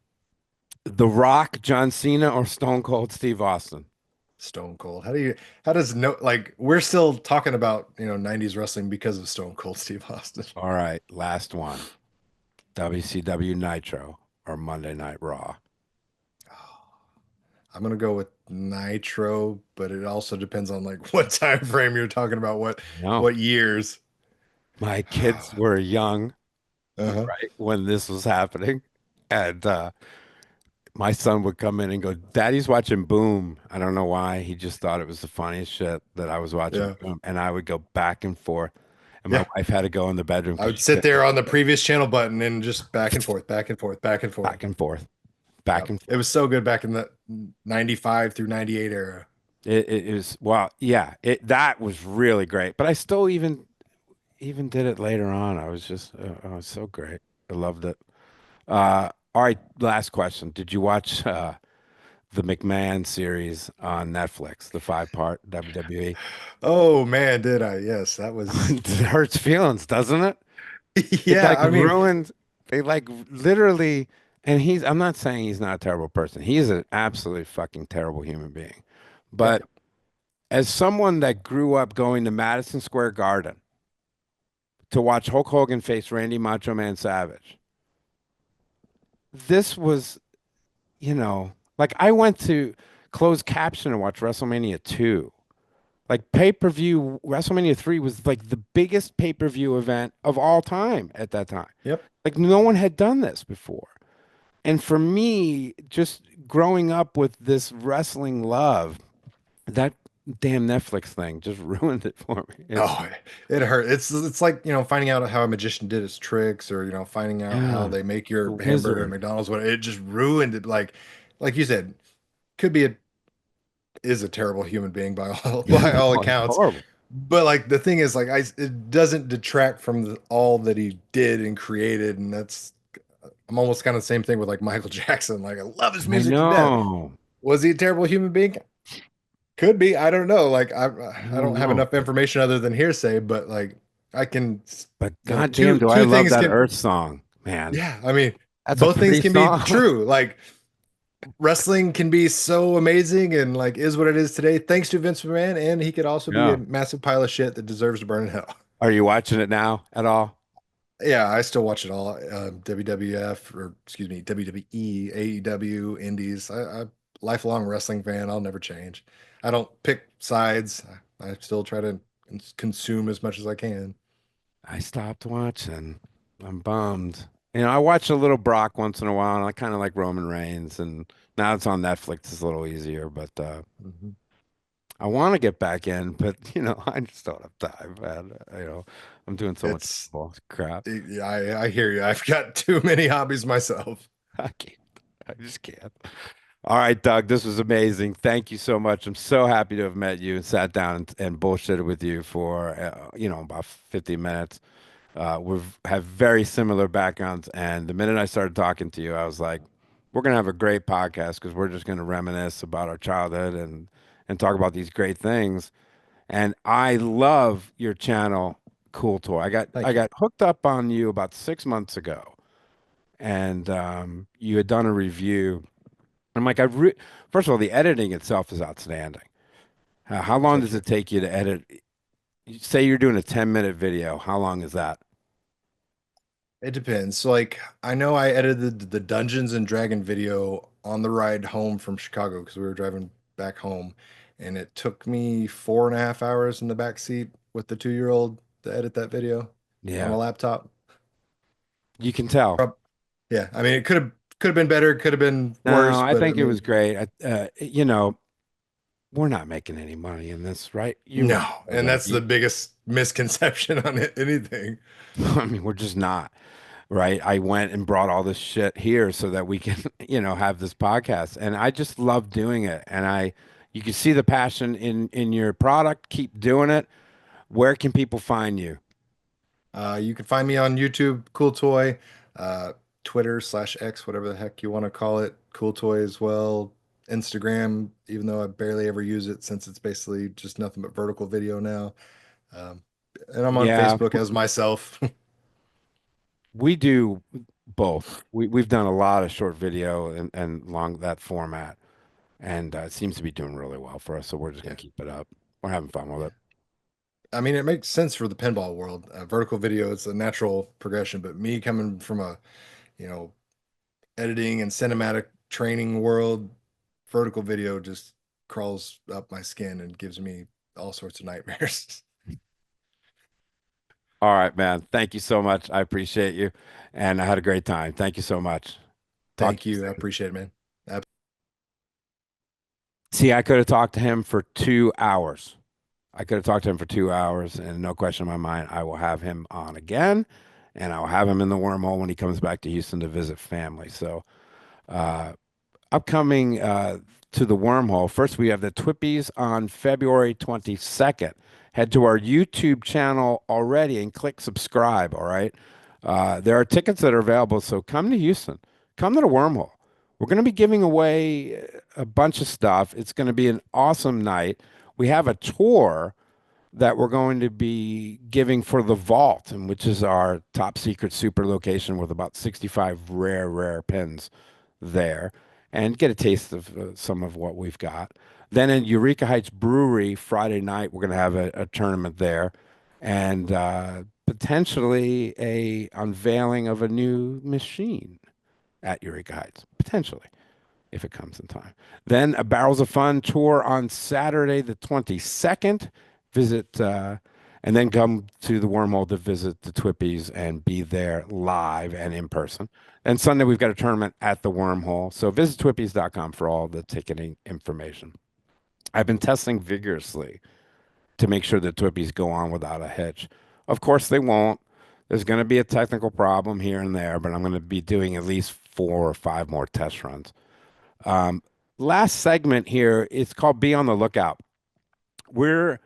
The Rock, John Cena, or Stone Cold Steve Austin. Stone Cold. How does no like we're still talking about 90s wrestling because of Stone Cold Steve Austin. All right, last one. WCW Nitro or Monday Night Raw. I'm gonna go with Nitro, but it also depends on like what time frame you're talking about, No, what years. my kids were young, Uh-huh. right, when this was happening. And my son would come in and go, Daddy's watching Boom. I don't know why. He just thought it was the funniest shit that I was watching Yeah. Boom. And I would go back and forth. And my Yeah. wife had to go in the bedroom I because would she sit couldn't there on the previous channel button and just back and forth, back and forth, back and forth. back and forth, Yeah. back and It forth. was so good back in the 95 through 98 era. It was, well, yeah, that was really great. But I still even did it later on. I was just, oh, it was so great. I loved it. All right, last question. Did you watch the McMahon series on Netflix, the five-part WWE? Oh man, did I? Yes, that was It hurts feelings, doesn't it? It Yeah, like I mean, ruined, they like literally, and I'm not saying he's not a terrible person. He is an absolutely fucking terrible human being. yeah, But as someone that grew up going to Madison Square Garden to watch Hulk Hogan face Randy Macho Man Savage, this was, like I went to closed caption and watch WrestleMania 2. Like pay-per-view, WrestleMania 3 was like the biggest pay-per-view event of all time at that time. yep. Like no one had done this before. And for me, just growing up with this wrestling love, that damn Netflix thing just ruined it for me. It's Oh, it hurt. It's like, finding out how a magician did his tricks, or, finding out how yeah, they make the your hamburger at wizard. McDonald's. What it just ruined it. Like you said, could be a is a terrible human being by all by all Oh, it's accounts. horrible. But like the thing is, like it doesn't detract from all that he did and created, and that's I'm almost kind of the same thing with like Michael Jackson. Like I love his I music to death. know. Was he a terrible human being? Could be. I don't know. Like I I don't don't have know. enough information other than hearsay, but like I can, But goddamn, two do I two love things that can. Earth song, man. Yeah, I mean, That's a both things pretty can be song. true. Like wrestling can be so amazing and like is what it is today, thanks to Vince McMahon, and he could also be a Yeah. massive pile of shit that deserves to burn in hell. Are you watching it now at all? Yeah, I still watch it all. WWF, or excuse me, WWE, AEW, Indies. I'm lifelong wrestling fan. I'll never change. I don't pick sides. I still try to consume as much as I can. I stopped watching. I'm bummed. I watch a little Brock once in a while, and I kind of like Roman Reigns, and now it's on Netflix. It's a little easier, but Mhm. I want to get back in, but I just don't have time, man. I'm doing so much It's crap. yeah, I hear you. I've got too many hobbies myself. I can't. I just can't. All right, Doug, this was amazing. Thank you so much. I'm so happy to have met you and sat down and bullshitted with you for about 50 minutes. We've have very similar backgrounds, and the minute I started talking to you, I was like, "We're gonna have a great podcast because we're just gonna reminisce about our childhood and talk about these great things." And I love your channel, Cool Toy. I got I Thank you. got hooked up on you about 6 months ago, and you had done a review. I'm like, first of all, the editing itself is outstanding. How long Thank does you. it take you to edit? Say you're doing a 10-minute video. How long is that? It depends. So, like, I know I edited the Dungeons and Dragon video on the ride home from Chicago because we were driving back home, and it took me 4.5 hours in the back seat with the 2-year-old to edit that video on Yeah, a laptop. you can tell. Yeah, I mean, it could have been better, could have been No, worse, I but I think it was mean, great. We're not making any money in this, right? You no, must know and that. that's the biggest misconception on anything. I mean, we're just not, right? I went and brought all this shit here so that we can, have this podcast, and I just love doing it. And you can see the passion in your product. Keep doing it. Where can people find you? You can find me on YouTube, CoolToy, uh, Twitter/X, whatever the heck you want to call it, CoolToy as well. Instagram, even though I barely ever use it since it's basically just nothing but vertical video now. Um, and I'm on Yeah, Facebook as myself. we do both. We've done a lot of short video and long that format, and it seems to be doing really well for us. So we're just gonna Yeah. keep it up. We're having fun with Yeah. it. I mean, it makes sense for the pinball world. Vertical video is a natural progression, but me coming from a, you know, editing and cinematic training world, vertical video just crawls up my skin and gives me all sorts of nightmares. All right, man. Thank you so much. I appreciate you, and I had a great time. Thank you so much. Talk to Thank you you. I soon. appreciate it, man. See, I could have talked to him for 2 hours. I could have talked to him for 2 hours, and no question in my mind, I will have him on again, and I'll have him in the wormhole when he comes back to Houston to visit family. So, uh, upcoming to the wormhole. First, we have the Twippies on February 22nd. Head to our YouTube channel already and click subscribe. All right. There are tickets that are available. So come to Houston, come to the wormhole. We're going to be giving away a bunch of stuff. It's going to be an awesome night. We have a tour that we're going to be giving for the vault, and which is our top secret super location with about 65 rare pins there, and get a taste of some of what we've got. Then in Eureka Heights Brewery, Friday night, we're going to have a tournament there, and potentially a unveiling of a new machine at Eureka Heights, potentially if it comes in time. Then a Barrels of Fun tour on Saturday, the 22nd. Visit, and then come to the Wormhole to visit the Twippies and be there live and in person. And Sunday, we've got a tournament at the Wormhole. So visit twippies.com for all the ticketing information. I've been testing vigorously to make sure the Twippies go on without a hitch. Of course, they won't. There's going to be a technical problem here and there, but I'm going to be doing at least 4 or 5 more test runs. Um, Last segment here, it's called Be on the Lookout. We're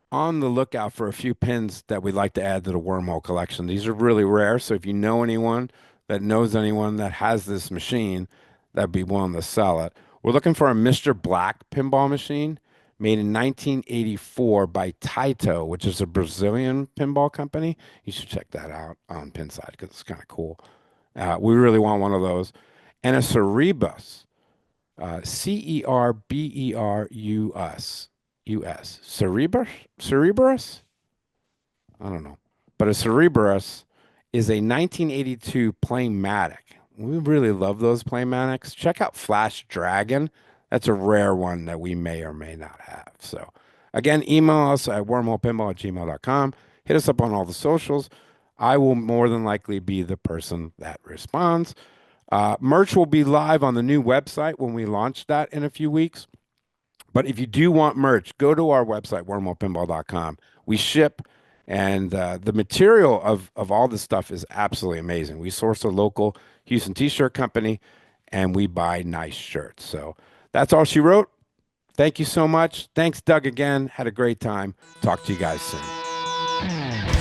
on the lookout for a few pins that we'd like to add to the Wormhole collection. These are really rare, so if you know anyone that knows anyone that has this machine, that'd be willing to sell it. We're looking for a Mr. Black pinball machine made in 1984 by Taito, which is a Brazilian pinball company. You should check that out on Pinside because it's kind of cool. We really want one of those. And a Cerebus. Cerberus. US. Cerebrus? I don't know. But a Cerebrus is a 1982 Playmatic. We really love those Playmatics. Check out Flash Dragon. That's a rare one that we may or may not have. So, again, email us at wormholepinball@gmail.com. Hit us up on all the socials. I will more than likely be the person that responds. Merch will be live on the new website when we launch that in a few weeks. But if you do want merch, go to our website, wormholepinball.com. We ship, and the material of all this stuff is absolutely amazing. We source a local Houston t-shirt company, and we buy nice shirts. So that's all she wrote. Thank you so much. Thanks, Doug, again. Had a great time. Talk to you guys soon.